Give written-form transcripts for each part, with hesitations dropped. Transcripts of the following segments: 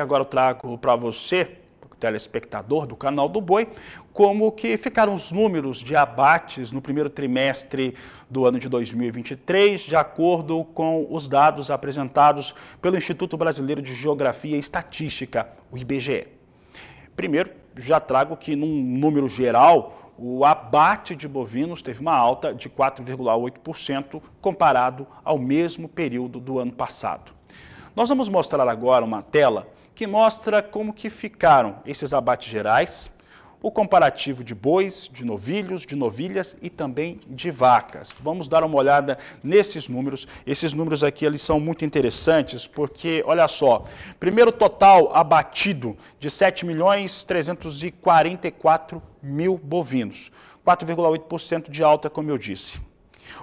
agora eu trago para você, telespectador do canal do Boi, como que ficaram os números de abates no primeiro trimestre do ano de 2023, de acordo com os dados apresentados pelo Instituto Brasileiro de Geografia e Estatística, o IBGE. Primeiro, já trago que num número geral, o abate de bovinos teve uma alta de 4,8% comparado ao mesmo período do ano passado. Nós vamos mostrar agora uma tela que mostra como que ficaram esses abates gerais, o comparativo de bois, de novilhos, de novilhas e também de vacas. Vamos dar uma olhada nesses números. Esses números aqui eles são muito interessantes porque, olha só, primeiro total abatido de 7.344.000 bovinos, 4,8% de alta, como eu disse.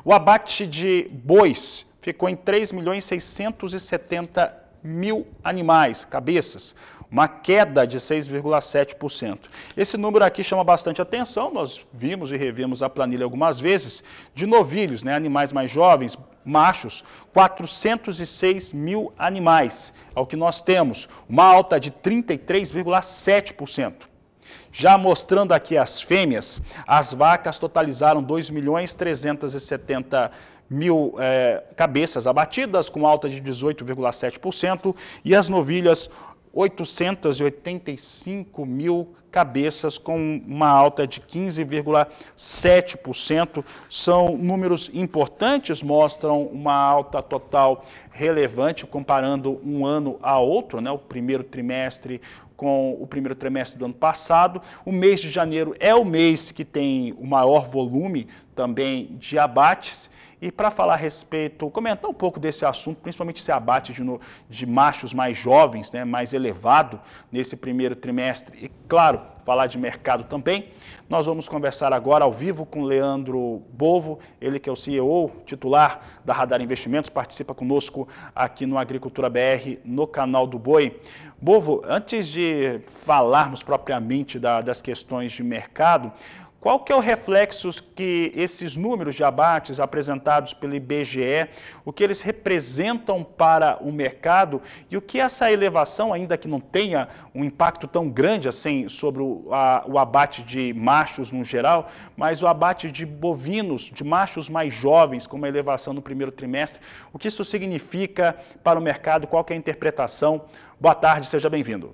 O abate de bois ficou em 3.670.000 animais, cabeças, uma queda de 6,7%. Esse número aqui chama bastante atenção, nós vimos e revimos a planilha algumas vezes, de novilhos, né, animais mais jovens, machos, 406.000 animais, é o que nós temos, uma alta de 33,7%. Já mostrando aqui as fêmeas, as vacas totalizaram 2.370.000 cabeças abatidas, com alta de 18,7%, e as novilhas, 885.000 cabeças, com uma alta de 15,7%. São números importantes, mostram uma alta total relevante, comparando um ano a outro, né, o primeiro trimestre com o primeiro trimestre do ano passado. O mês de janeiro é o mês que tem o maior volume também de abates. E para falar a respeito, comentar um pouco desse assunto, principalmente esse abate de machos mais jovens, né, mais elevado nesse primeiro trimestre, e claro, falar de mercado também, nós vamos conversar agora ao vivo com Leandro Bovo, ele que é o CEO, titular da Radar Investimentos, participa conosco aqui no Agricultura BR, no canal do Boi. Bovo, antes de falarmos propriamente das questões de mercado, qual que é o reflexo que esses números de abates apresentados pelo IBGE, o que eles representam para o mercado e o que essa elevação, ainda que não tenha um impacto tão grande assim sobre o abate de machos no geral, mas o abate de bovinos, de machos mais jovens, com uma elevação no primeiro trimestre, o que isso significa para o mercado, qual que é a interpretação? Boa tarde, seja bem-vindo.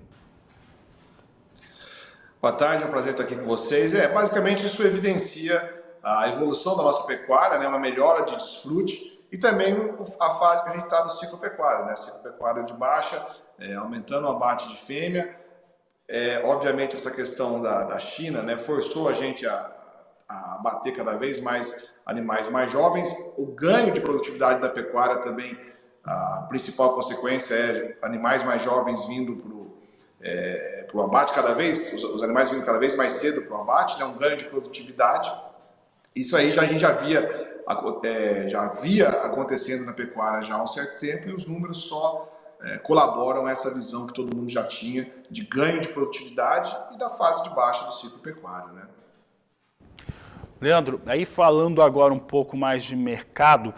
Boa tarde, é um prazer estar aqui com vocês. Basicamente isso evidencia a evolução da nossa pecuária, né, uma melhora de desfrute e também a fase que a gente está do ciclo pecuário, né, ciclo pecuário de baixa, aumentando o abate de fêmea. Obviamente essa questão da China, né, forçou a gente a abater cada vez mais animais mais jovens. O ganho de produtividade da pecuária também, a principal consequência é animais mais jovens vindo para o abate cada vez, os animais vindo cada vez mais cedo para o abate, né, um ganho de produtividade. Isso aí a gente já via acontecendo na pecuária já há um certo tempo, e os números só colaboram a essa visão que todo mundo já tinha de ganho de produtividade e da fase de baixa do ciclo pecuário, né? Leandro, aí falando agora um pouco mais de mercado,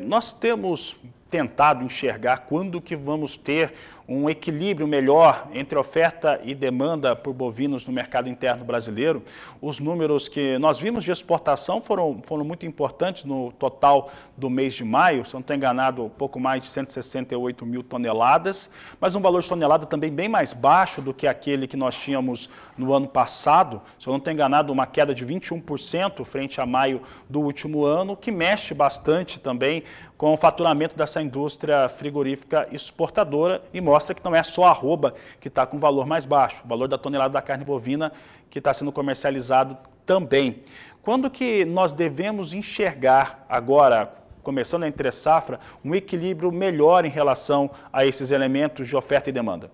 nós temos tentado enxergar quando que vamos ter um equilíbrio melhor entre oferta e demanda por bovinos no mercado interno brasileiro. Os números que nós vimos de exportação foram muito importantes no total do mês de maio, se eu não estou enganado, pouco mais de 168.000 toneladas, mas um valor de tonelada também bem mais baixo do que aquele que nós tínhamos no ano passado, se eu não estou enganado, uma queda de 21% frente a maio do último ano, que mexe bastante também com o faturamento dessa indústria frigorífica exportadora e mostra que não é só a arroba que está com valor mais baixo, o valor da tonelada da carne bovina que está sendo comercializado também. Quando que nós devemos enxergar agora, começando a entre safra, um equilíbrio melhor em relação a esses elementos de oferta e demanda?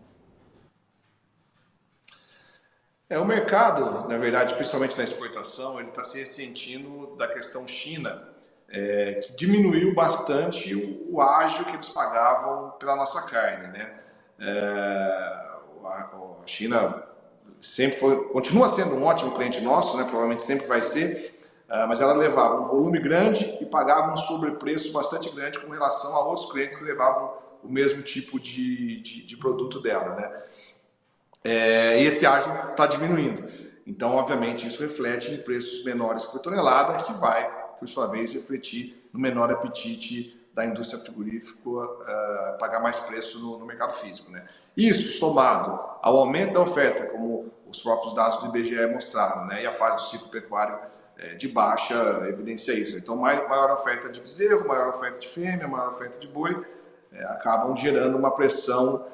O mercado, na verdade, principalmente na exportação, ele está se ressentindo da questão China, que diminuiu bastante o ágio que eles pagavam pela nossa carne, né? A China continua sendo um ótimo cliente nosso, né? Provavelmente sempre vai ser, mas ela levava um volume grande e pagava um sobrepreço bastante grande com relação a outros clientes que levavam o mesmo tipo de produto dela, né? E esse ágio está diminuindo. Então, obviamente, isso reflete em preços menores por tonelada, que vai, por sua vez, refletir no menor apetite da indústria frigorífica pagar mais preço no mercado físico, né? Isso, somado ao aumento da oferta, como os próprios dados do IBGE mostraram, né? E a fase do ciclo pecuário de baixa evidencia isso. Então, maior oferta de bezerro, maior oferta de fêmea, maior oferta de boi, acabam gerando uma pressão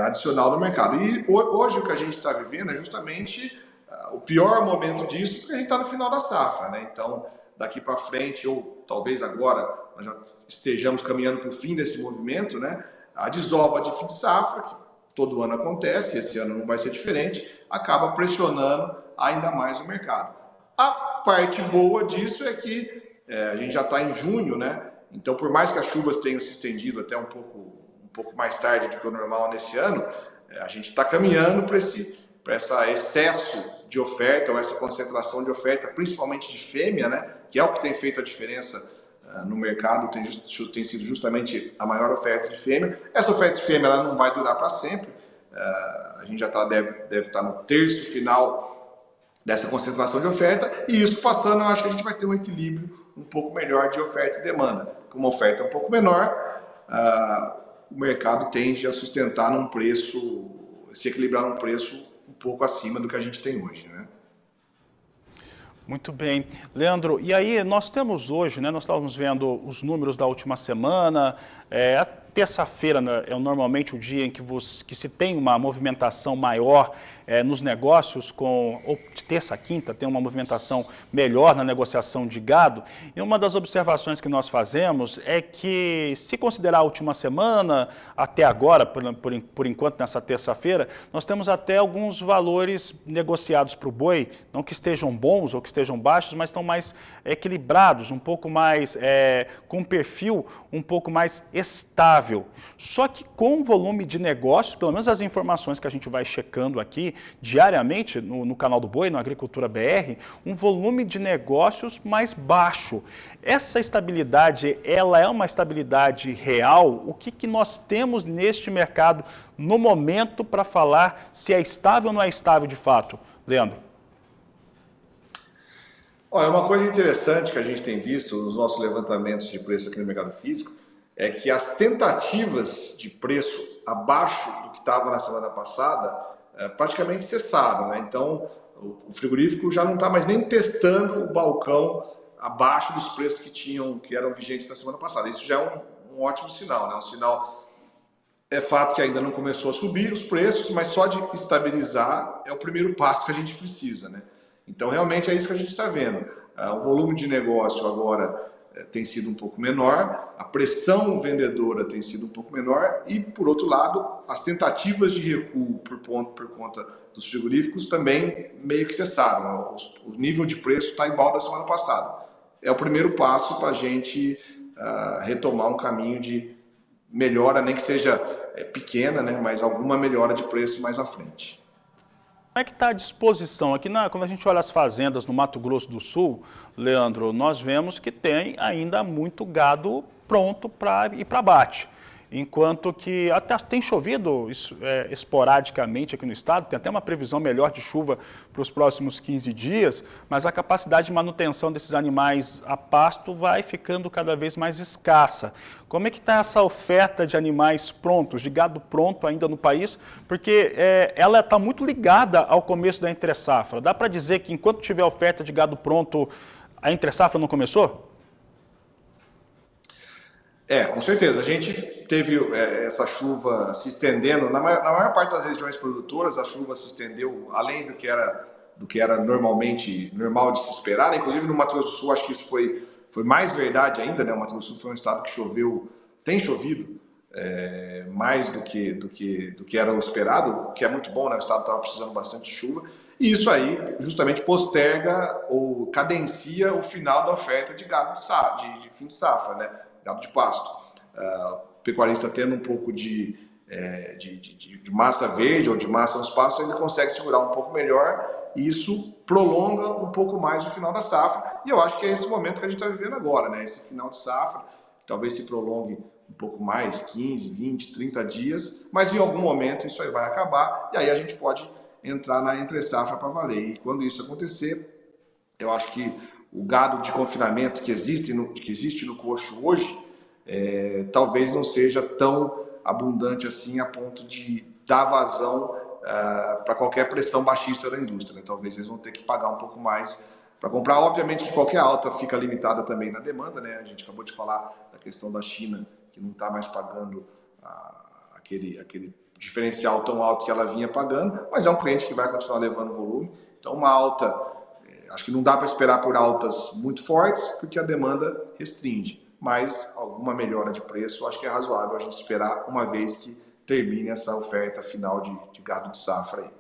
adicional no mercado. E hoje o que a gente está vivendo é justamente o pior momento disso, porque a gente está no final da safra, né? Então, daqui para frente, ou talvez agora, nós já estejamos caminhando para o fim desse movimento, né? A desova de fim de safra, que todo ano acontece, esse ano não vai ser diferente, acaba pressionando ainda mais o mercado. A parte boa disso é que a gente já está em junho, né? Então, por mais que as chuvas tenham se estendido até um pouco mais tarde do que o normal nesse ano, a gente está caminhando para esse excesso de oferta, ou essa concentração de oferta, principalmente de fêmea, né? Que é o que tem feito a diferença no mercado, tem sido justamente a maior oferta de fêmea. Essa oferta de fêmea ela não vai durar para sempre. A gente já deve estar no terço final dessa concentração de oferta, e isso passando, eu acho que a gente vai ter um equilíbrio um pouco melhor de oferta e demanda. Com uma oferta um pouco menor, o mercado tende a sustentar num preço, se equilibrar num preço um pouco acima do que a gente tem hoje, né? Muito bem. Leandro, e aí nós temos hoje, né, nós estávamos vendo os números da última semana, a terça-feira, né, é normalmente o dia em que se tem uma movimentação maior nos negócios, ou de terça a quinta tem uma movimentação melhor na negociação de gado, e uma das observações que nós fazemos é que, se considerar a última semana, até agora, por enquanto nessa terça-feira, nós temos até alguns valores negociados para o boi, não que estejam bons ou que estejam baixos, mas estão mais equilibrados, um pouco mais, com um perfil um pouco mais estável. Só que com o volume de negócios, pelo menos as informações que a gente vai checando aqui diariamente no canal do Boi, no Agricultura BR, um volume de negócios mais baixo. Essa estabilidade, ela é uma estabilidade real? O que nós temos neste mercado no momento para falar se é estável ou não é estável de fato? Leandro? Olha, uma coisa interessante que a gente tem visto nos nossos levantamentos de preço aqui no mercado físico é que as tentativas de preço abaixo do que estava na semana passada praticamente cessaram, né? Então, o frigorífico já não está mais nem testando o balcão abaixo dos preços que eram vigentes na semana passada. Isso já é um ótimo sinal, né? Um sinal, é fato que ainda não começou a subir os preços, mas só de estabilizar é o primeiro passo que a gente precisa, né? Então, realmente é isso que a gente está vendo. O volume de negócio agora tem sido um pouco menor, a pressão vendedora tem sido um pouco menor e, por outro lado, as tentativas de recuo por conta dos frigoríficos também meio que cessaram. O nível de preço está igual da semana passada. É o primeiro passo para a gente retomar um caminho de melhora, nem que seja pequena, né, mas alguma melhora de preço mais à frente. Como é que está a disposição? Aqui, quando a gente olha as fazendas no Mato Grosso do Sul, Leandro, nós vemos que tem ainda muito gado pronto para ir para abate. Enquanto que até tem chovido esporadicamente aqui no estado, tem até uma previsão melhor de chuva para os próximos 15 dias, mas a capacidade de manutenção desses animais a pasto vai ficando cada vez mais escassa. Como é que está essa oferta de animais prontos, de gado pronto ainda no país? Porque ela está muito ligada ao começo da entre-safra. Dá para dizer que enquanto tiver oferta de gado pronto, a entre-safra não começou? Com certeza. A gente teve essa chuva se estendendo. Na maior parte das regiões produtoras, a chuva se estendeu além do que era normalmente normal de se esperar, né? Inclusive no Mato Grosso do Sul, acho que isso foi mais verdade ainda, né? O Mato Grosso do Sul foi um estado que tem chovido mais do que era o esperado, o que é muito bom, né? O estado estava precisando bastante de chuva. E isso aí justamente posterga ou cadencia o final da oferta de gado de fim de safra, né? Gado de pasto. O pecuarista tendo um pouco de massa verde ou de massa nos pastos, ele consegue segurar um pouco melhor e isso prolonga um pouco mais o final da safra. E eu acho que é esse momento que a gente está vivendo agora, né? Esse final de safra talvez se prolongue um pouco mais, 15, 20, 30 dias, mas em algum momento isso aí vai acabar e aí a gente pode entrar na entre-safra para valer. E quando isso acontecer, eu acho que o gado de confinamento que existe no coxo hoje, talvez não seja tão abundante assim a ponto de dar vazão para qualquer pressão baixista da indústria, né? Talvez eles vão ter que pagar um pouco mais para comprar. Obviamente que qualquer alta fica limitada também na demanda, né? A gente acabou de falar da questão da China, que não está mais pagando aquele diferencial tão alto que ela vinha pagando, mas é um cliente que vai continuar levando volume. Então, uma alta, acho que não dá para esperar por altas muito fortes, porque a demanda restringe, mas alguma melhora de preço, acho que é razoável a gente esperar, uma vez que termine essa oferta final de gado de safra aí.